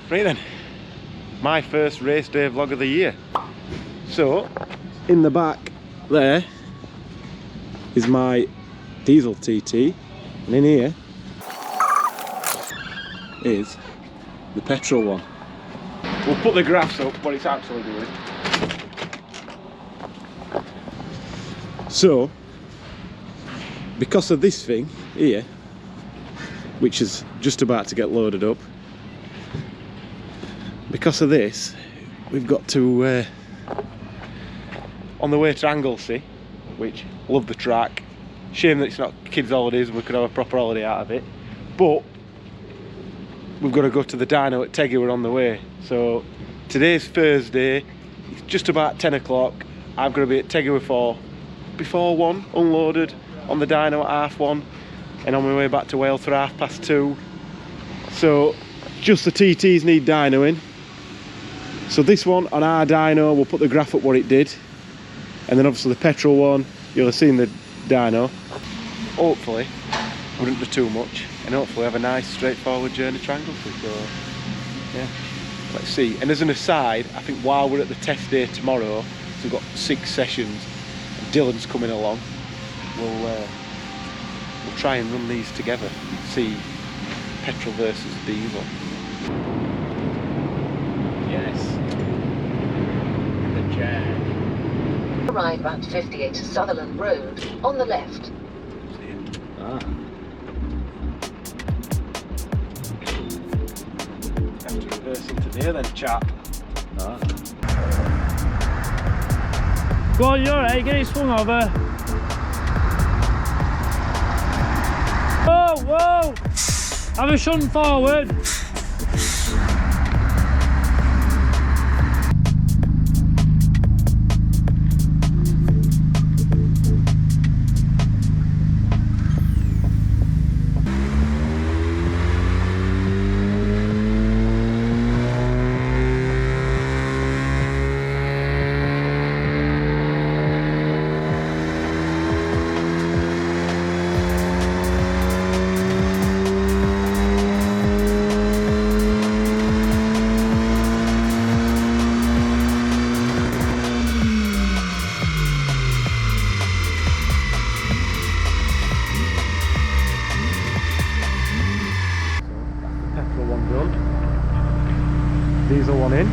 Right then, my first race day vlog of the year. So, in the back there is my diesel TT, and in here is the petrol one. We'll put the graphs up, what it's actually doing. So, because of this thing here, which is just about to get loaded up, because of this, we've got to, on the way to Anglesey, which, love the track, shame that it's not kids' holidays and we could have a proper holiday out of it, but we've got to go to the dyno at Tegiwa on the way. So today's Thursday, it's just about 10 o'clock, I've got to be at Tegiwa for before 1, unloaded on the dyno at 1:30, and on my way back to Wales for 2:30. So just the TTs need dynoing. So this one on our dyno, we'll put the graph up what it did, and then obviously the petrol one, you'll have seen the dyno. Hopefully we wouldn't do too much, and hopefully have a nice straightforward journey to Anglesey. So yeah, let's see. And as an aside, I think while we're at the test day tomorrow, so we've got 6 sessions, and Dylan's coming along, we'll try and run these together, see petrol versus diesel. Yes, the Jag. Arrive at 58 Sutherland Road, on the left. Ah. Have to reverse into there then, chap. Ah. Go on, you're alright, get it swung over. Whoa, whoa! Have a shunt forward. Diesel one in.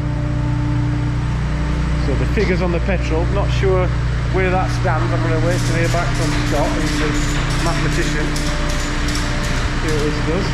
So the figures on the petrol, not sure where that stands. I'm going to wait to hear back from Scott, who's the mathematician. See what this does.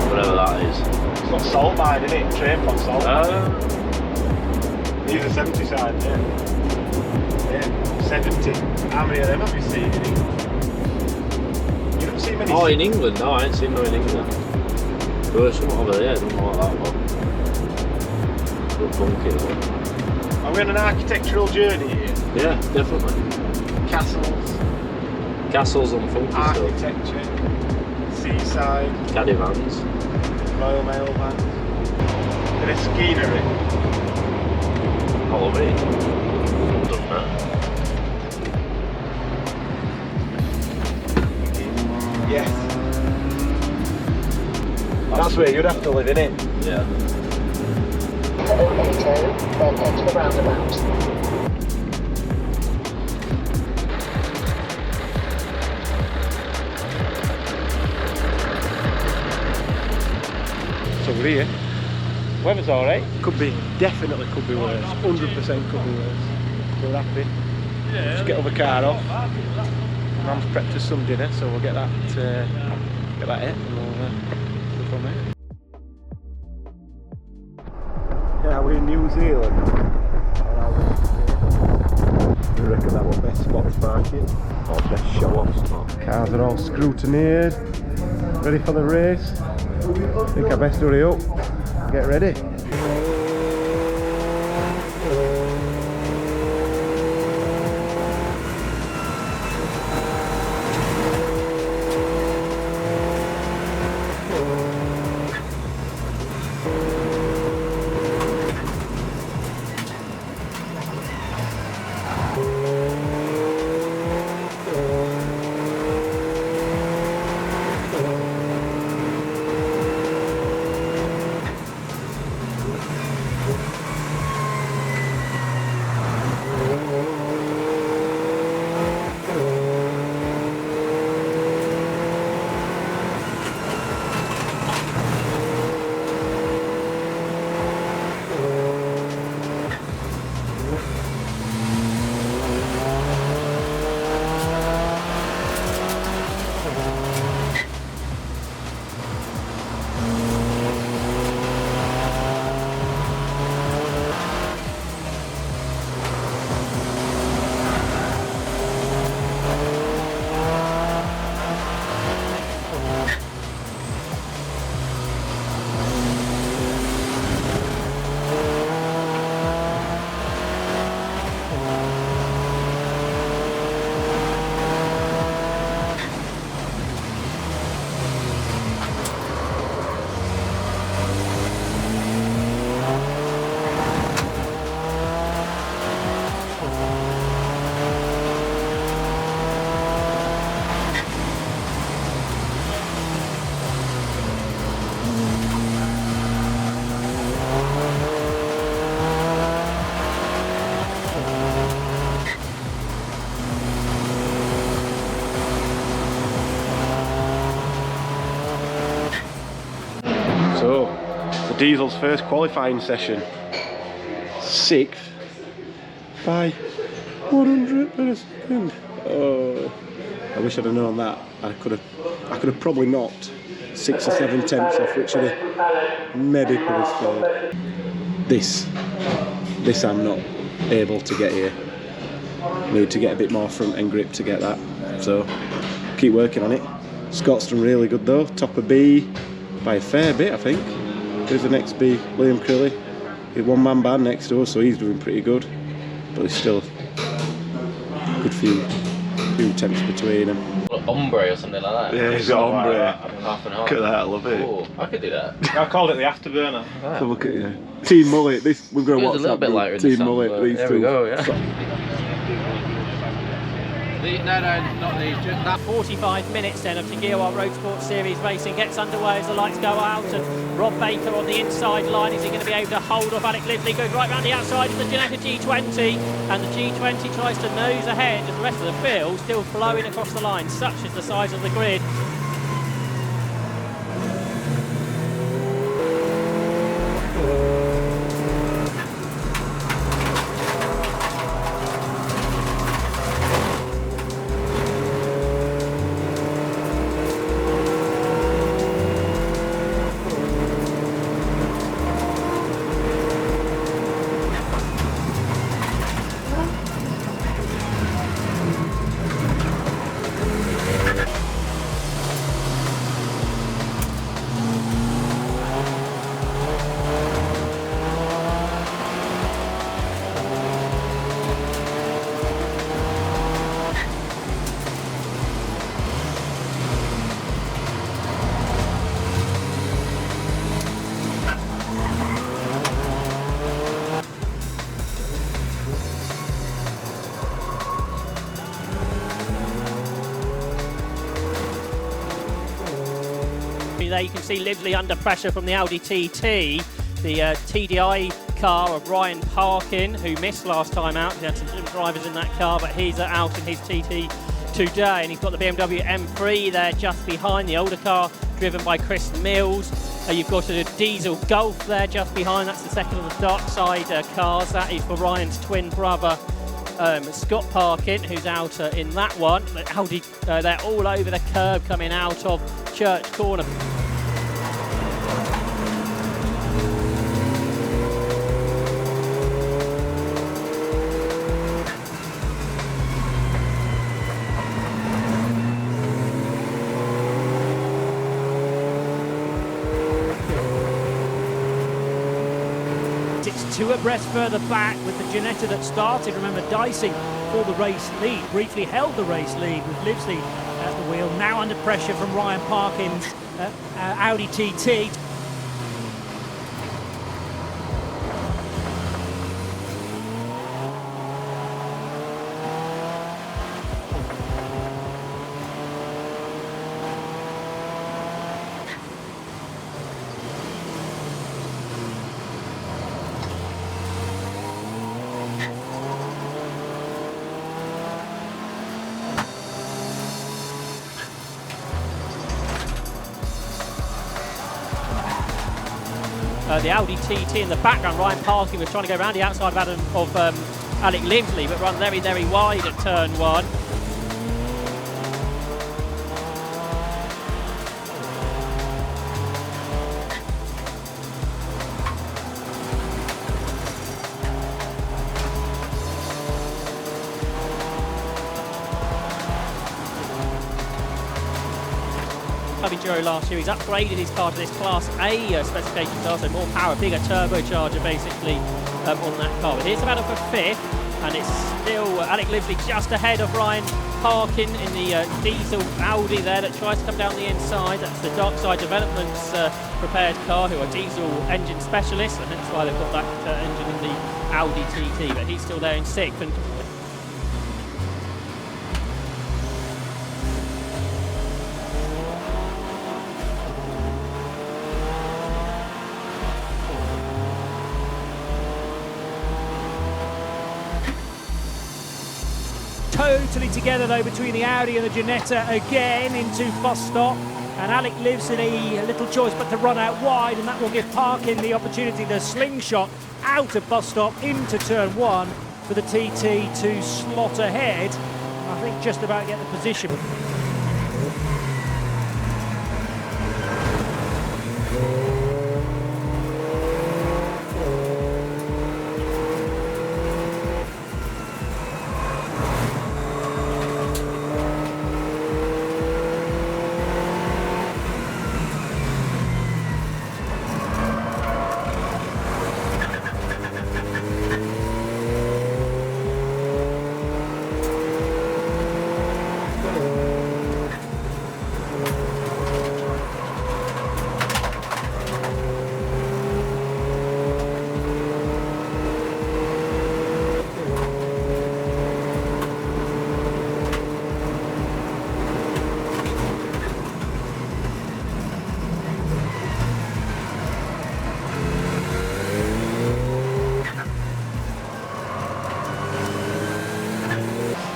Whatever that is. It's got salt mine, isn't it? Train pot salt. These are 70 side, yeah. 70. How many of them have you seen? You don't see many. Oh, in England? No, I ain't seen no in England. There was some over there, I don't know what that was. Look funky though. Are we on an architectural journey here? Yeah, definitely. Castles. Castles and funky stuff. Architecture. Seaside. Caddy vans. Royal Mail vans. And a scenery. I love it. Done that. Yes. That's where you'd have to live, innit? Yeah. Then enter the roundabout. So we're here. Weather's alright. Could be, definitely could be worse. 100% could be worse. We're happy. Just get the car off. Mum's prepped us some dinner, so we'll get that hit and we'll go from there. New Zealand. I reckon that was best spots parking or best show-offs. Cars are all scrutineered, ready for the race. I think I best hurry up, get ready. So, the Diesel's first qualifying session, 6th by 100%. Oh, I wish I'd have known that. I could have probably knocked 6 or 7 tenths off, which would have maybe put us third. This I'm not able to get here. Need to get a bit more front end grip to get that. So, keep working on it. Scott's done really good though, top of B by a fair bit, I think. There's the next B, Liam Crilly. He's one-man band next to us, so he's doing pretty good. But there's still a good few tenths between them. Ombre or something like that. Yeah, he's got ombre. Half and half. Look at that, I love it. Oh, I could do that. I called it the afterburner. So look at you. Team Mullet, this we've got to watch a little that. bit lighter in Team the sun, Mullet, but these there two. we go, yeah. No, not these. Just that. 45 minutes then of Tegiwa Roadsports Series racing gets underway as the lights go out, and Rob Baker on the inside line. Is he going to be able to hold off Alec Lively? Goes right round the outside of the Genetta G20, and the G20 tries to nose ahead as the rest of the field still flowing across the line. Such is the size of the grid. There you can see Lively under pressure from the Audi TT, the TDI car of Ryan Parkin, who missed last time out. He had some different drivers in that car, but he's out in his TT today, and he's got the BMW M3 there just behind, the older car driven by Chris Mills. You've got a diesel Golf there just behind. That's the second of the Darkside cars. That is for Ryan's twin brother, Scott Parkin, who's out in that one. But Audi, they're all over the curb coming out of Church Corner. two abreast further back with the Ginetta that started, remember, dicing for the race lead, briefly held the race lead with Livesley at the wheel, now under pressure from Ryan Parkins, Audi TT. The Audi TT in the background. Ryan Parkin was trying to go around the outside of Alec Livesley, but run very, very wide at turn 1. Enduro last year, he's upgraded his car to this Class A specification car, so more power, bigger turbocharger basically on that car. But here's the battle for 5th, and it's still Alec Livesley just ahead of Ryan Parkin in the diesel Audi there that tries to come down the inside. That's the Darkside Developments prepared car, who are diesel engine specialists, and that's why they've got that engine in the Audi TT, but he's still there in 6th. And totally together though between the Audi and the Ginetta again into bus stop, and Alec Livesley a little choice but to run out wide, and that will give Parkin the opportunity to slingshot out of bus stop into turn 1 for the TT to slot ahead. I think just about get the position.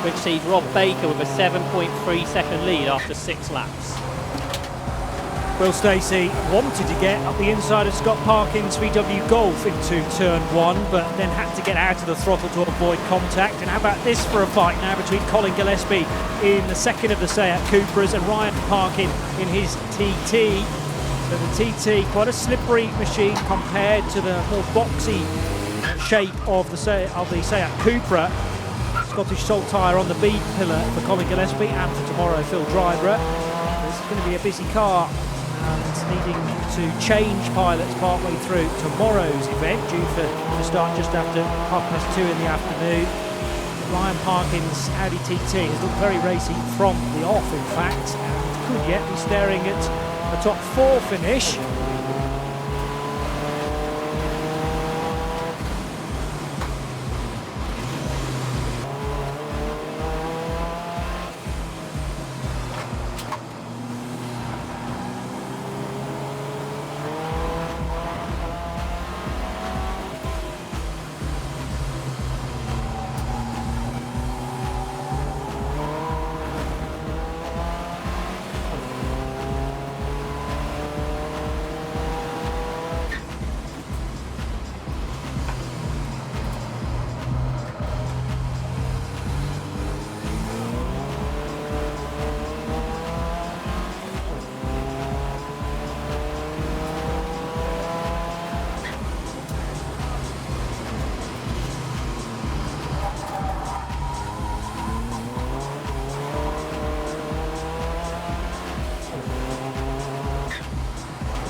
which sees Rob Baker with a 7.3 second lead after 6 laps. Will Stacey wanted to get up the inside of Scott Parkin's VW Golf into turn 1, but then had to get out of the throttle to avoid contact. And how about this for a fight now between Colin Gillespie in the second of the Seat Cupras and Ryan Parkin in his TT. So the TT, quite a slippery machine compared to the more boxy shape of the Seat Cupra. Scottish salt tyre on the B pillar for Colin Gillespie, and for tomorrow Phil Drybrough. This is going to be a busy car, and needing to change pilots partway through tomorrow's event, due to start just after 2:30 in the afternoon. Ryan Parkin's Audi TT has looked very racy from the off, in fact, and could yet be staring at a top 4 finish.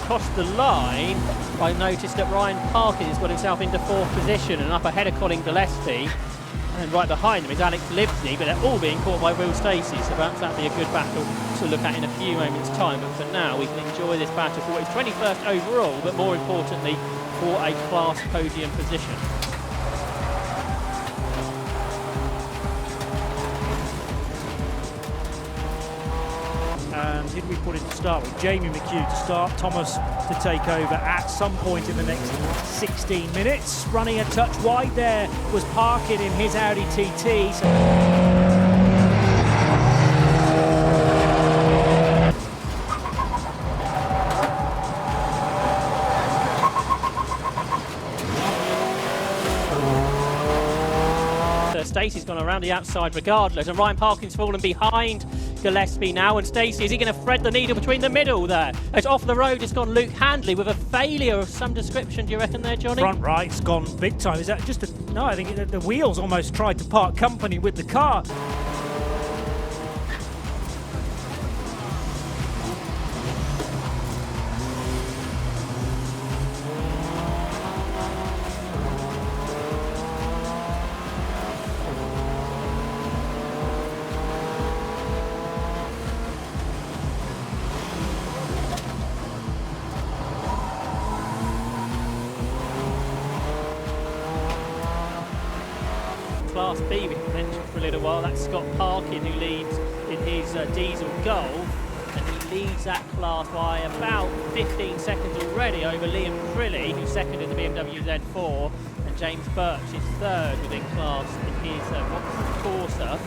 across the line, I noticed that Ryan Parkin has got himself into 4th position, and up ahead of Colin Gillespie, and right behind them is Alex Livesey, but they're all being caught by Will Stacey, so perhaps that'll be a good battle to look at in a few moments' time. But for now, we can enjoy this battle for its 21st overall, but more importantly, for a class podium position. And who do we put in to start with? Jamie McHugh to start, Thomas to take over at some point in the next 16 minutes. Running a touch wide there was Parkin in his Audi TT. Stacey's gone around the outside regardless, and Ryan Parkin's fallen behind Gillespie now, and Stacey, is he going to thread the needle between the middle there? It's off the road, it's gone Luke Handley with a failure of some description, do you reckon there, Johnny? Front right's gone big time. Is that just a... No, I think the wheels almost tried to part company with the car. Class B, we mentioned for a little while, that's Scott Parkin who leads in his Diesel Golf, and he leads that class by about 15 seconds already over Liam Crilly, who's second in the BMW Z4, and James Birch is third within class in his Corsa.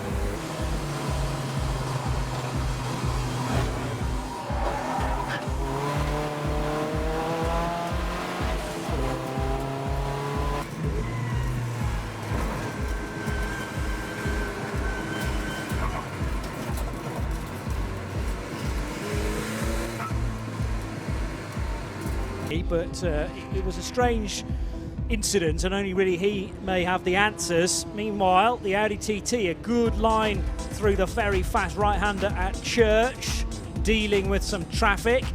But it was a strange incident, and only really he may have the answers. Meanwhile, the Audi TT, a good line through the very fast right-hander at Church, dealing with some traffic.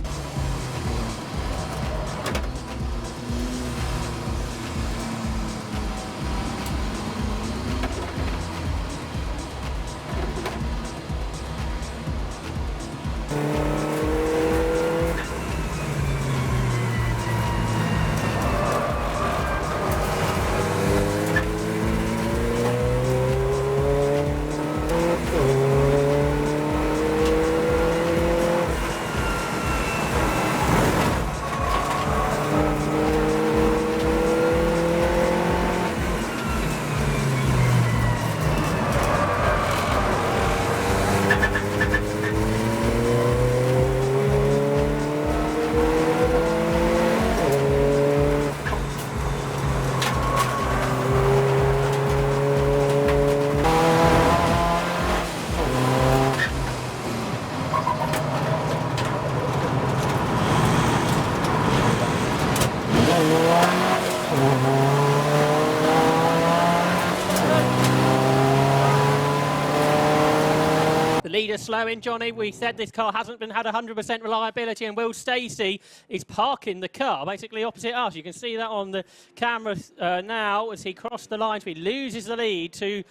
Leader slowing, Johnny. We said this car hasn't had 100% reliability, and Will Stacey is parking the car basically opposite us. You can see that on the camera now as he crossed the line. So he loses the lead to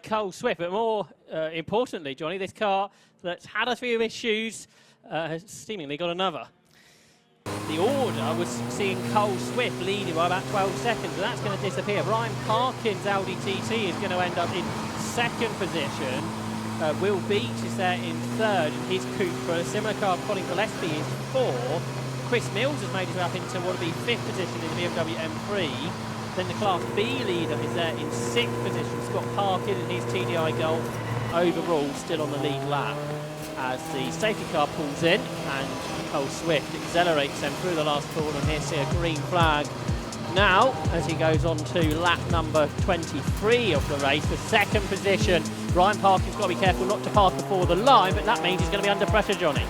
Cole Swift. But more importantly, Johnny, this car that's had a few issues has seemingly got another. The order was seeing Cole Swift leading by about 12 seconds, and that's going to disappear. Ryan Parkin's Audi TT is going to end up in second position. Will Beach is there in third in his Cupra. A similar car, Colin Gillespie, is fourth. Chris Mills has made his way up into what will be fifth position in the BMW M3. Then the Class B leader is there in sixth position. Scott Parkin in his TDI Golf, overall still on the lead lap. As the safety car pulls in and Cole Swift accelerates them through the last corner, and here see a green flag now as he goes on to lap number 23 of the race for second position. Ryan Parkin's got to be careful not to pass before the line, but that means he's going to be under pressure, Johnny.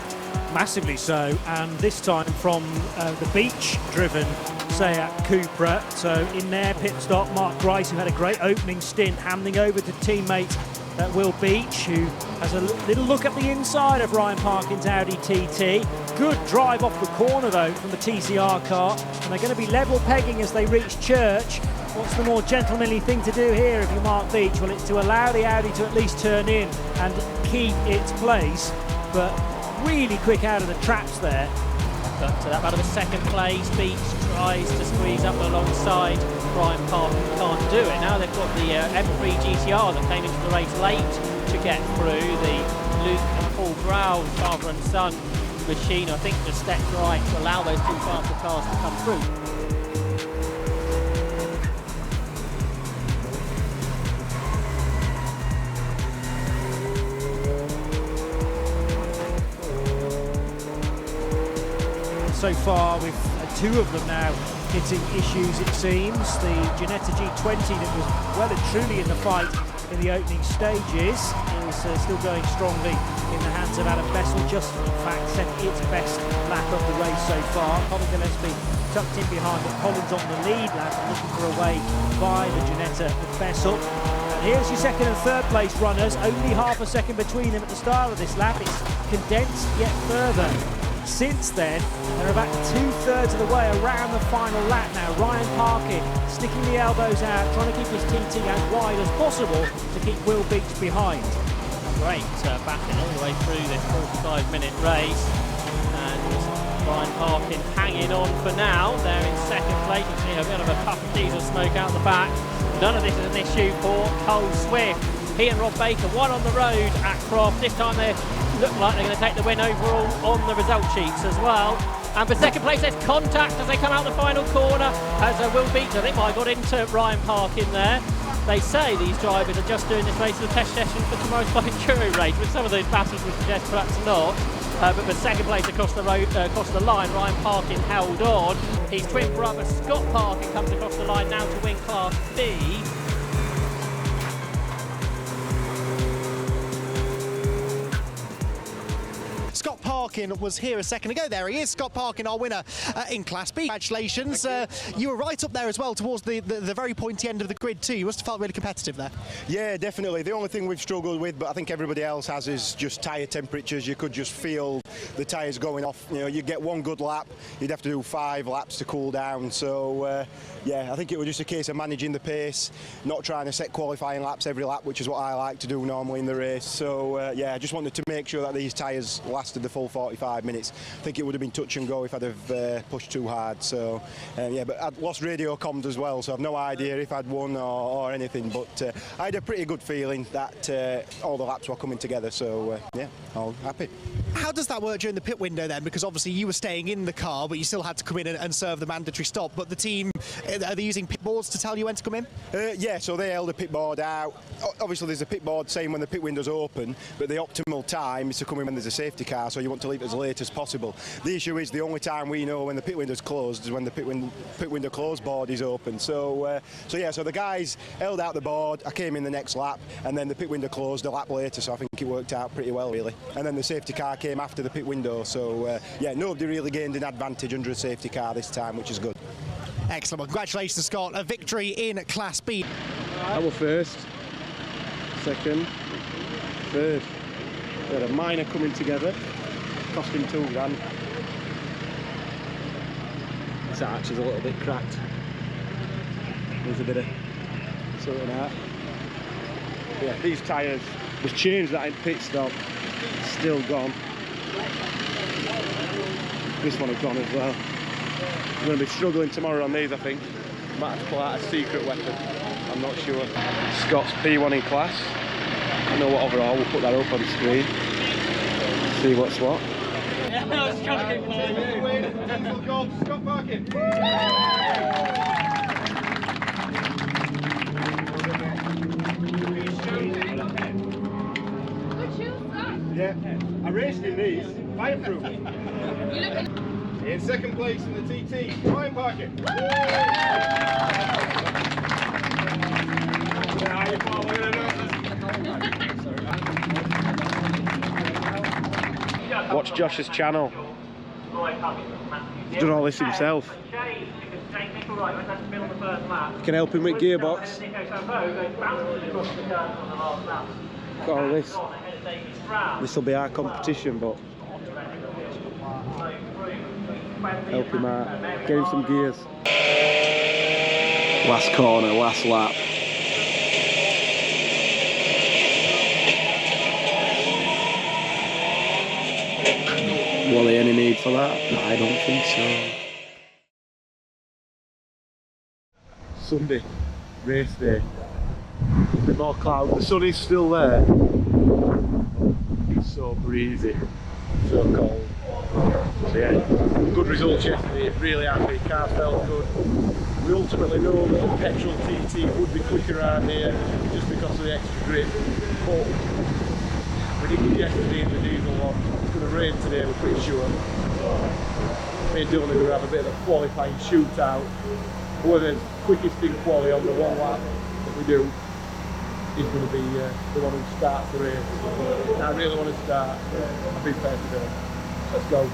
Massively so, and this time from the beach-driven Seat Cupra. So in their pit stop, Mark Grice, who had a great opening stint, handing over to teammate Will Beach, who has a little look at the inside of Ryan Parkin's Audi TT. Good drive off the corner though from the TCR car, and they're going to be level pegging as they reach Church. What's the more gentlemanly thing to do here if you mark Beach? Well, it's to allow the Audi to at least turn in and keep its place, but really quick out of the traps there. But that battle of second place, Beach tries to squeeze up alongside Ryan Parkin, can't do it. Now they've got the M3 GTR that came into the race late to get through. The Luke and Paul Brown, father and son machine, I think, just stepped right to allow those two faster cars to come through. So far, with two of them now hitting issues, it seems. The Ginetta G20 that was well and truly in the fight in the opening stages is still going strongly in the hands of Adam Bessel, just in fact set its best lap of the race so far. Colin Gillespie tucked in behind, but Colin's on the lead lap, looking for a way by the Ginetta with Bessel. And here's your second and third place runners, only half a second between them at the start of this lap. It's condensed yet further. Since then, they're about 2/3 of the way around the final lap now. Ryan Parkin sticking the elbows out, trying to keep his TT as wide as possible to keep Will Beach behind. Great batting all the way through this 45-minute race, and Ryan Parkin hanging on for now. They're in second place. You can see a bit of a puff of diesel smoke out the back. None of this is an issue for Cole Swift. He and Rob Baker, one on the road at Croft. This time they look like they're going to take the win overall on the result sheets as well. And for second place, there's contact as they come out the final corner, as Will Beach, I think, might have got into Ryan Parkin there. They say these drivers are just doing this race as a test session for tomorrow's Enduro race, which some of those battles would suggest perhaps not. But for second place across the road, across the line, Ryan Parkin held on. His twin brother Scott Parkin comes across the line now to win Class B. Scott Parkin was here a second ago. There he is, Scott Parkin, our winner in Class B. Congratulations. You were right up there as well towards the very pointy end of the grid too. You must have felt really competitive there. Yeah, definitely. The only thing we've struggled with, but I think everybody else has, is just tyre temperatures. You could just feel the tyres going off. You know, you get one good lap, you'd have to do 5 laps to cool down. So, yeah, I think it was just a case of managing the pace, not trying to set qualifying laps every lap, which is what I like to do normally in the race. So, yeah, I just wanted to make sure that these tyres lasted the full 45 minutes. I think it would have been touch and go if I'd have pushed too hard. So, yeah, but I'd lost radio comms as well, so I've no idea if I'd won or anything. But I had a pretty good feeling that all the laps were coming together. So, yeah, all happy. How does that work during the pit window then? Because obviously you were staying in the car, but you still had to come in and serve the mandatory stop. But the team, are they using pit boards to tell you when to come in? Yeah, so they held a pit board out. Obviously there's a pit board saying when the pit window's open, but the optimal time is to come in when there's a safety car, so you want to leave it as late as possible. The issue is the only time we know when the pit window's closed is when the pit window closed board is open. So, yeah, so the guys held out the board, I came in the next lap, and then the pit window closed a lap later, so I think it worked out pretty well really. And then the safety car came after the pit window, so yeah, nobody really gained an advantage under a safety car this time, which is good. Excellent. Well, congratulations, Scott. A victory in Class B. That was first, second, third. We had a minor coming together, cost him £2 grand. This arch is a little bit cracked. There's a bit of sorting out. Yeah, these tyres, we've changed that in pit stop, still gone. This one has gone as well. I'm going to be struggling tomorrow on these, I think. Might have to pull out a secret weapon, I'm not sure. Scott's P1 in class. I know what overall, we'll put that up on the screen. See what's what. Yeah, I was trying to keep playing. Scott Parkin. Yeah, I raced in these, fireproof. In second place in the TT, Ryan Parkin. Watch Josh's channel. He's done all this himself. Can help him with gearbox. All this. This will be our competition, but help him out. Get him some gears. Last corner, last lap. Will there any need for that? I don't think so. Sunday, race day. A bit more cloud. The sun is still there. It's so breezy, so cold. So yeah, good results yesterday. Really happy. Car felt good. We ultimately know that the petrol TT would be quicker around here just because of the extra grip. But we did good yesterday in the diesel one. It's going to rain today, we're pretty sure. Me and Dylan are going to have a bit of a qualifying shootout. Whoever's quickest in quali on the one lap that we do is going to be the one who starts the race. And I really want to start. I've been fair to Dylan. Let's go.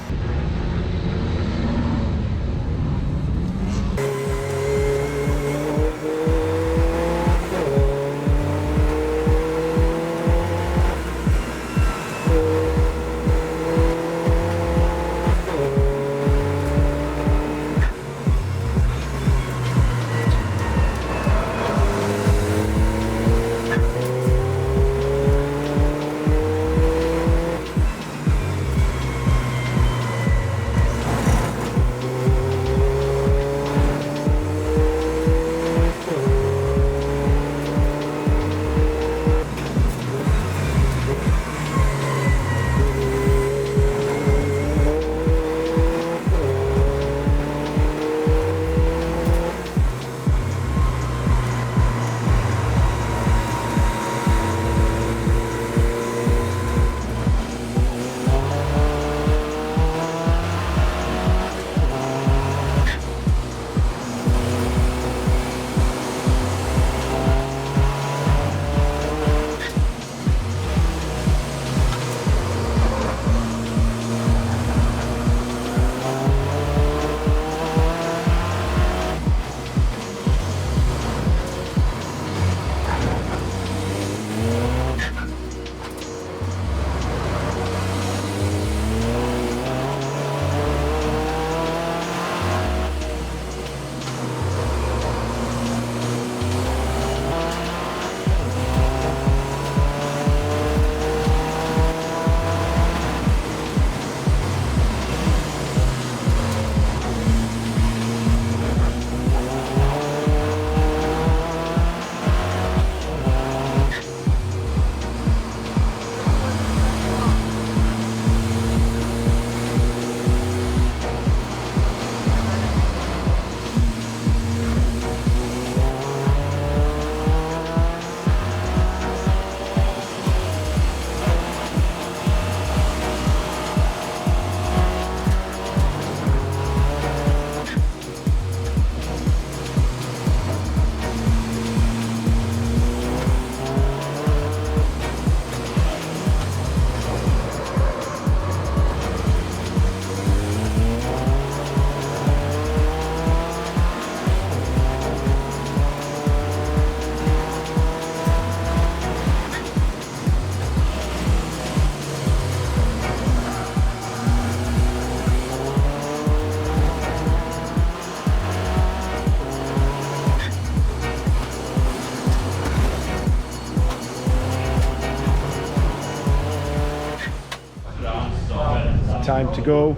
Time to go.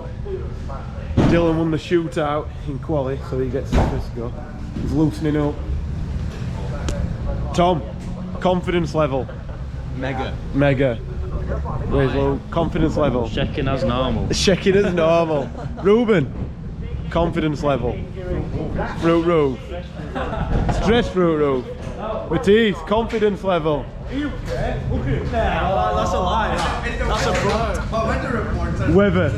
Dylan won the shootout in quali, so he gets the first go. He's loosening up. Tom, confidence level. Mega. Mega. Where's Luke? Confidence level. Checking as normal. Checking as normal. Ruben, confidence level. Fruit roof. Stress fruit roof. Matisse, confidence level. That's a lie. That's a front. Weather.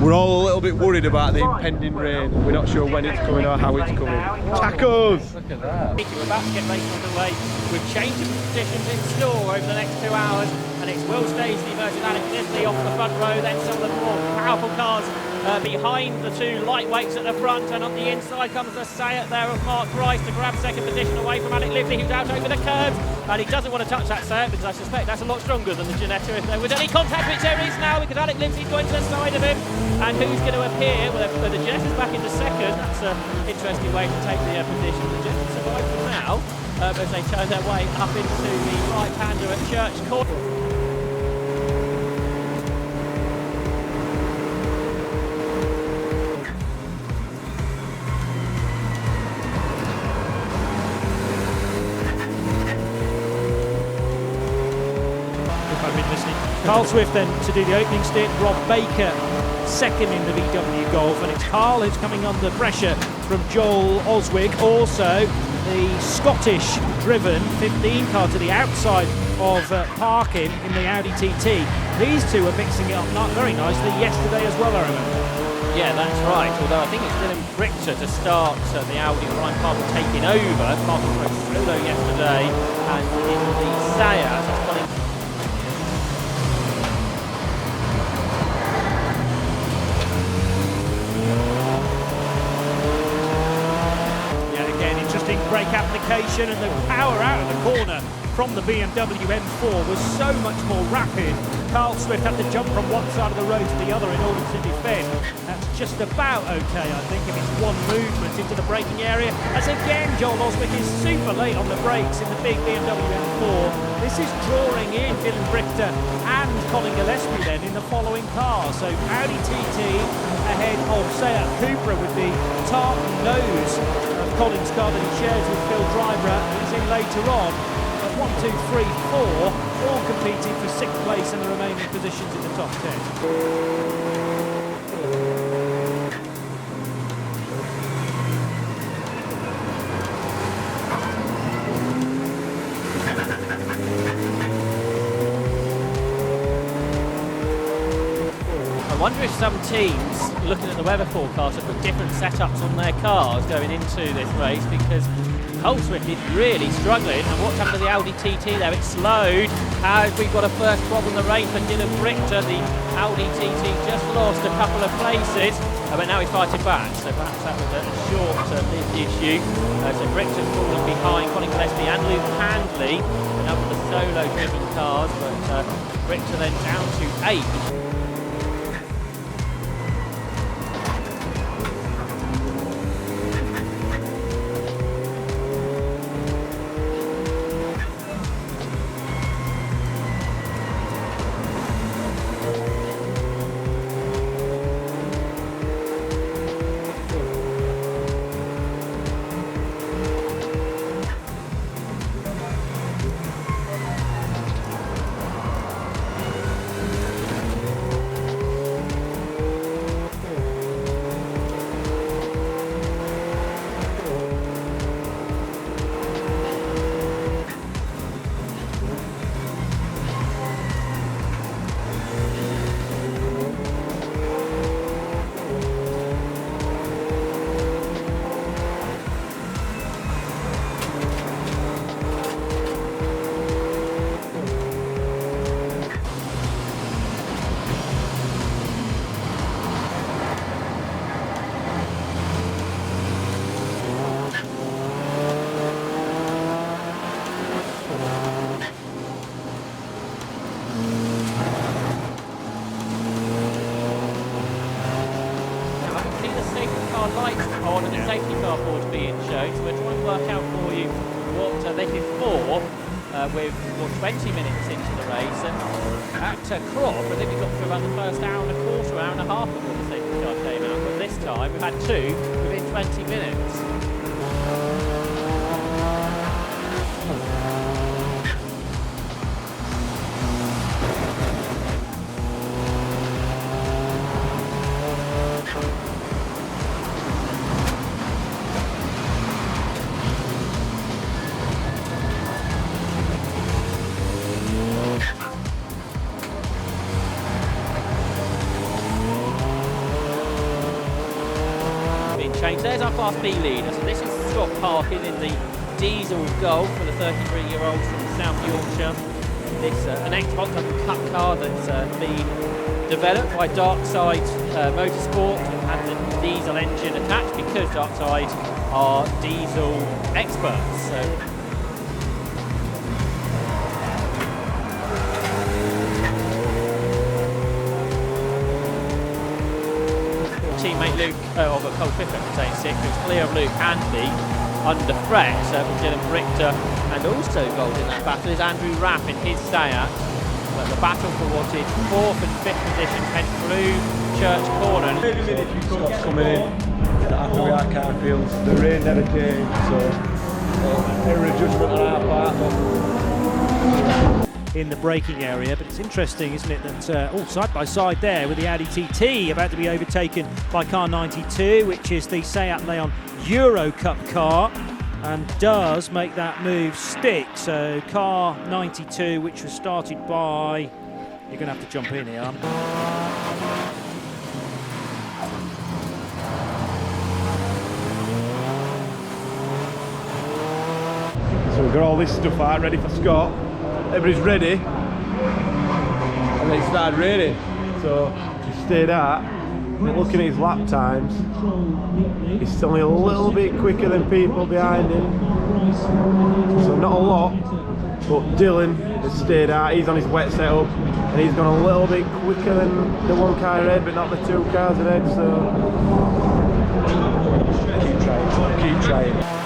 We're all a little bit worried about the impending rain. We're not sure when it's coming or how it's coming. Tacos! Look at that. We're about to get racing underway with changing conditions in store over the next 2 hours, and it's Will Stacey versus Alex Nisley off the front row, then some of the more powerful cars behind the two lightweights at the front, and on the inside comes the Sayat there of Mark Price to grab second position away from Alex Lively, who's out over the curves. and he doesn't want to touch that Seat because I suspect that's a lot stronger than the Ginetta if there was any contact, which there is now because Alex Lindsay's going to the side of him. And who's going to appear? Well, the Ginetta's back into second. That's an interesting way to take the position. The Ginetta survive for now as they turn their way up into the right-hander at Church Court. Carl Swift then to do the opening stint, Rob Baker second in the VW Golf, and it's Carl who's coming under pressure from Joel Oswig. Also the Scottish driven 15 car to the outside of Parkin in the Audi TT. These two are mixing it up not very nicely yesterday as well, I remember. Yeah, that's right, although I think it's Dylan Richter to start the Audi. Ryan Parkin taking over. Parkin went solo yesterday, and in the Sayers it's Colin. Brake application, and the power out of the corner from the BMW M4 was so much more rapid. Carl Swift had to jump from one side of the road to the other in order to defend. That's just about okay, I think, if it's one movement into the braking area. As again, Joel Oswick is super late on the brakes in the big BMW M4. This is drawing in Dylan Richter and Colin Gillespie then in the following car. So Audi TT ahead of Seat Cupra with the tarp nose of Colin's car that he shares with Phil Driver. He's in later on. But 1, 2, 3, 4 all competing for 6th place and the remaining positions in the top 10. I wonder if some teams, looking at the weather forecast, have put different setups on their cars going into this race, because Carl Swift is really struggling. And what's happened to the Audi TT there? It's slowed. We've got a first problem in the race for Dylan Richter. The Audi TT just lost a couple of places, but now he's fighting back. So perhaps that was a short-lived issue. So Richter's fallen behind Colin Gillespie and Luke Handley, another of the solo-driven cars, but Richter then down to 8. Lights on and the safety car board being shown, so we're trying to work out for you what this is for with 20 minutes into the race. And at Crop, I think we got through about the first hour and a quarter, hour and a half before the safety car came out, but this time we've had 2 within 20 minutes. There's our Class B leader. So this is Scott Parkin in the Diesel Golf for the 33-year-old from South Yorkshire. This an Xbox Cup car that's been developed by Darkside Motorsport and had the diesel engine attached because Darkside are diesel experts. So teammate Luke, or co-fifth representing 6th, who's clear of Luke Handley under threat from Dylan Richter, and also involved in that battle is Andrew Rapp in his Steyr. But the battle for what is 4th and 5th position heading through Church Corner. Scott's coming in, not happy with our car fields, the rain never came, so error of judgment on our part. In the braking area, but it's interesting, isn't it, that all side by side there with the Audi TT about to be overtaken by car 92, which is the Seat Leon Euro Cup car, and does make that move stick. So car 92, which was started by, you're going to have to jump in here, aren't you? So we've got all this stuff out ready for Scott. Everybody's ready, and then it started raining, so he stayed out. And looking at his lap times, he's only a little bit quicker than people behind him, so not a lot, but Dylan has stayed out. He's on his wet setup and he's gone a little bit quicker than the one car ahead, but not the two cars ahead, so keep trying.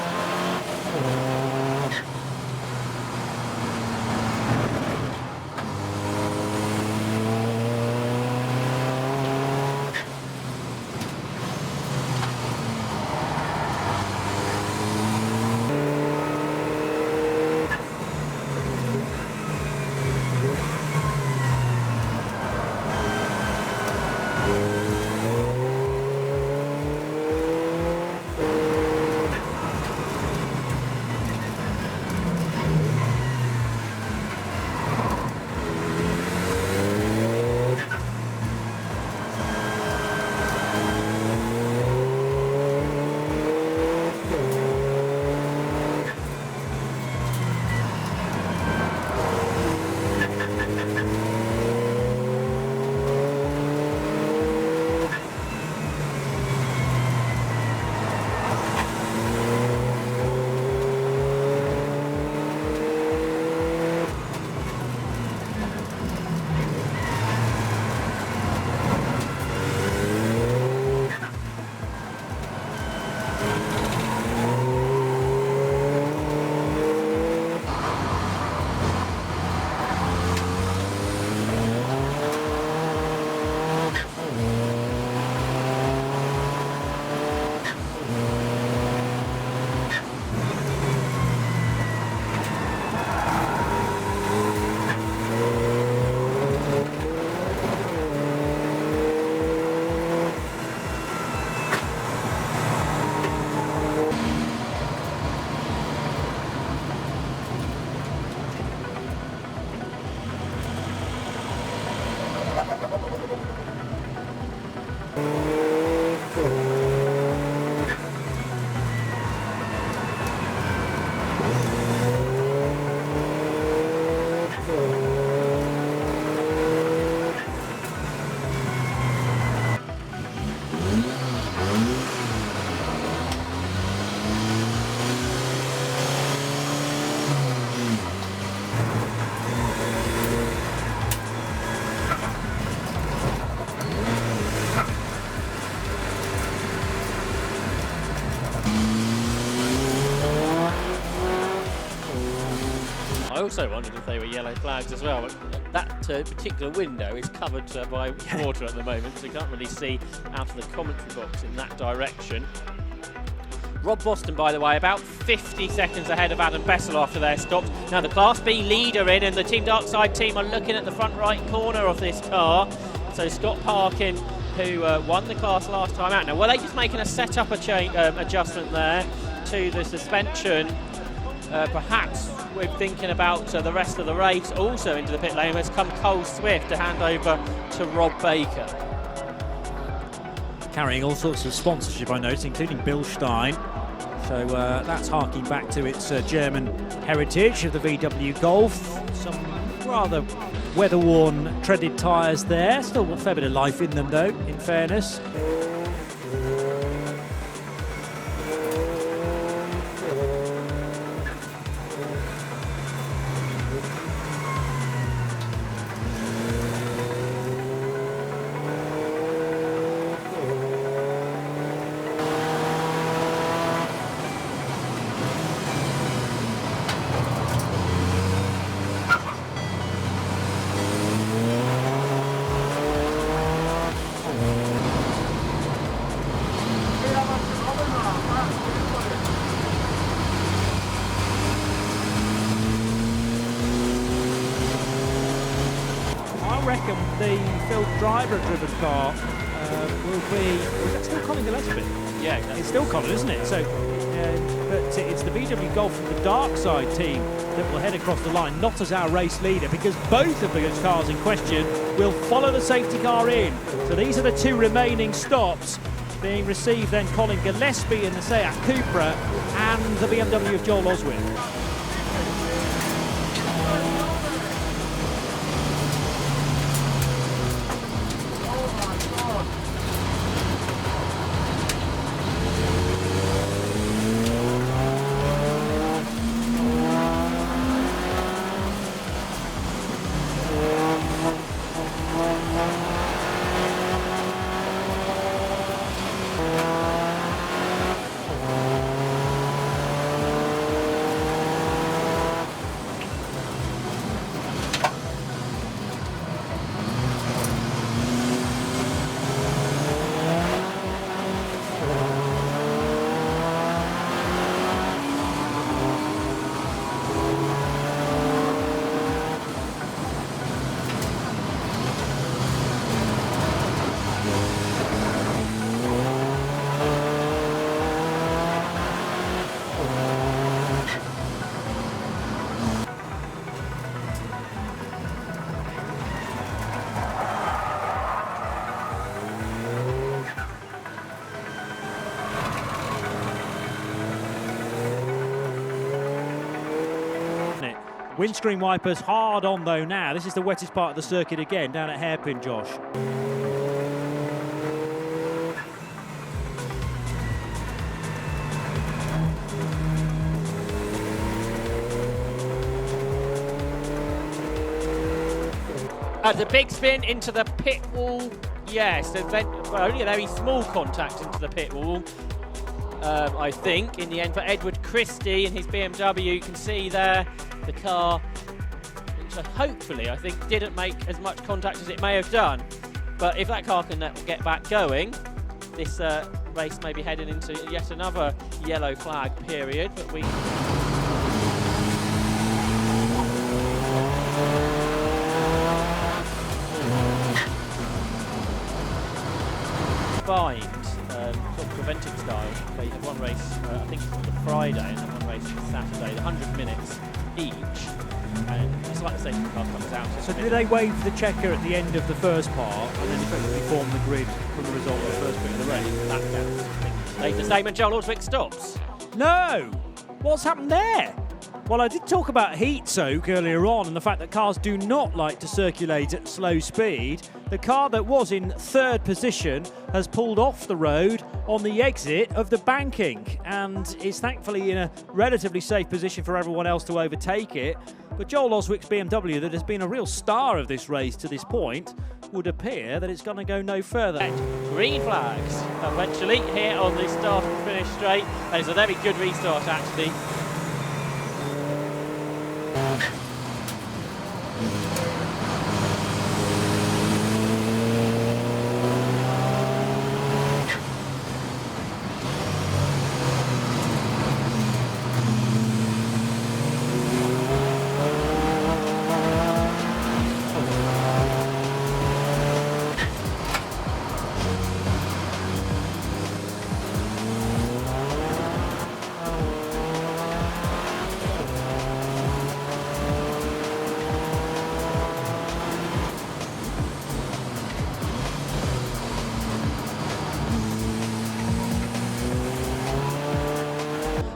I also wondered if they were yellow flags as well, but that particular window is covered by water at the moment, so you can't really see out of the commentary box in that direction. Rob Boston, by the way, about 50 seconds ahead of Adam Bessel after their stops. Now the Class B leader in, and the Team Darkside team are looking at the front right corner of this car. So Scott Parkin, who won the class last time out. Now, were they just making a setup adjustment there to the suspension? Perhaps we're thinking about the rest of the race. Also into the pit lane has come Cole Swift to hand over to Rob Baker. Carrying all sorts of sponsorship, I noticed, including Bilstein. So that's harking back to its German heritage of the VW Golf. Some rather weather-worn treaded tyres there. Still a fair bit of life in them, though, in fairness. driver-driven car will be... Is that still Colin Gillespie? Yeah, exactly. It's still Colin, isn't it? So, but it's the VW Golf from the Darkside team that will head across the line, not as our race leader, because both of the cars in question will follow the safety car in. So these are the two remaining stops being received then. Colin Gillespie in the Seat Cupra and the BMW of Joel Oswick. Windscreen wipers hard on though now. This is the wettest part of the circuit again, down at Hairpin, Josh. The big spin into the pit wall. Yes, only a very small contact into the pit wall. I think in the end for Edward Christie and his BMW. You can see there the car, which hopefully I think didn't make as much contact as it may have done. But if that car can get back going, this race may be heading into yet another yellow flag period. But we combined sort of preventing style. They had one race, I think on the Friday, and then one race on Saturday, 100 minutes each, and it's like the safety car comes out. So do they wave the checker at the end of the first part and then effectively form the grid from the result of the first bit of the race? That counts. They the same and Joel Oswick stops. No! What's happened there? Well, I did talk about heat soak earlier on and the fact that cars do not like to circulate at slow speed. The car that was in third position has pulled off the road on the exit of the banking and is thankfully in a relatively safe position for everyone else to overtake it. But Joel Oswick's BMW, that has been a real star of this race to this point, would appear that it's going to go no further. Green flags eventually here on the start and finish straight. And it's a very good restart actually.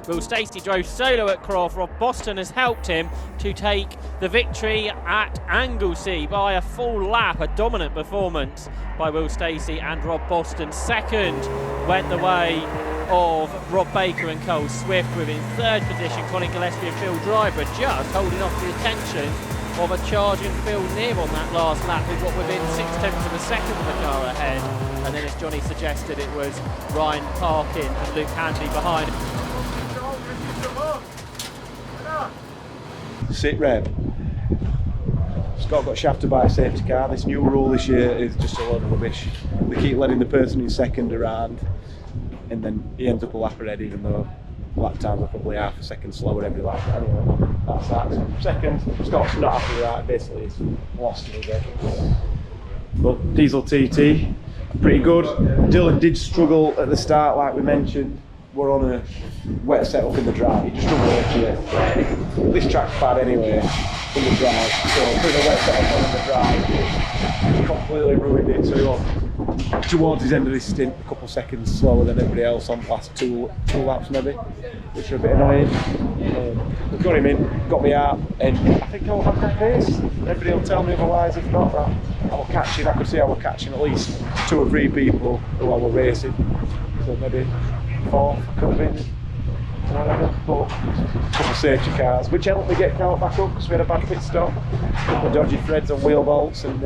Will Stacey drove solo at Croft. Rob Boston has helped him to take the victory at Anglesey by a full lap. A dominant performance by Will Stacey and Rob Boston. Second went the way of Rob Baker and Cole Swift, with in third position Colin Gillespie and Phil Driver just holding off the attention of a charging Phil Near on that last lap, who got within 0.6 of a second of the car ahead. And then, as Johnny suggested, it was Ryan Parkin and Luke Handley behind. Sit rep. Scott got shafted by a safety car. This new rule this year is just a load of rubbish. They keep letting the person in second around, and then he ends up a lap ahead, even though lap times are probably half a second slower every lap. Anyway, that's that. So second, Scott's not happy with that. Basically, he's lost it again. But diesel TT, pretty good. Dylan did struggle at the start, like we mentioned. We're on a wet setup in the drive. He just struggled here. This track's bad anyway in the drive, so putting a wet setup on in the drive completely ruined it. So he was towards his end of this stint a couple seconds slower than everybody else on the last two laps maybe, which are a bit annoying. We've got him in, got me out, and I think I'll have good pace. Everybody will tell me otherwise. If not, I will catch him. I could see I was catching at least 2 or 3 people who I was racing. So maybe 4 could have been, whatever. But a couple of safety cars, which helped me get Count back up because we had a bad pit stop. A couple of dodgy threads on wheel bolts and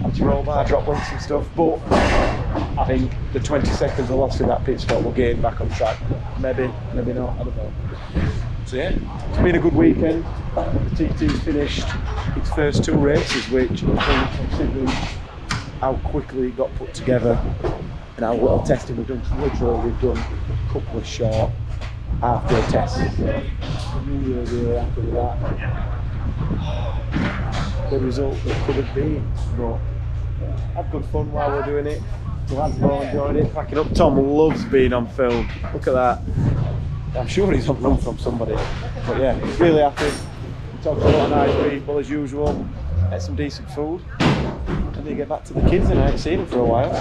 anti-roll bar drop links and stuff. But I think the 20 seconds I lost in that pit stop will gain back on track. Maybe not, I don't know. So yeah, it's been a good weekend. The TT's finished its first 2 races, which I think, considering how quickly it got put together and how little testing we've done, literally we've done a couple of short half-day tests. I'm really happy with that. The result that could have been, but had good fun while we're doing it. The lads have all enjoyed it, packing up. Tom loves being on film. Look at that. I'm sure he's on run from somebody. But yeah, really happy. We talked to a lot of nice people as usual. Ate some decent food. And then get back to the kids and I haven't seen them for a while.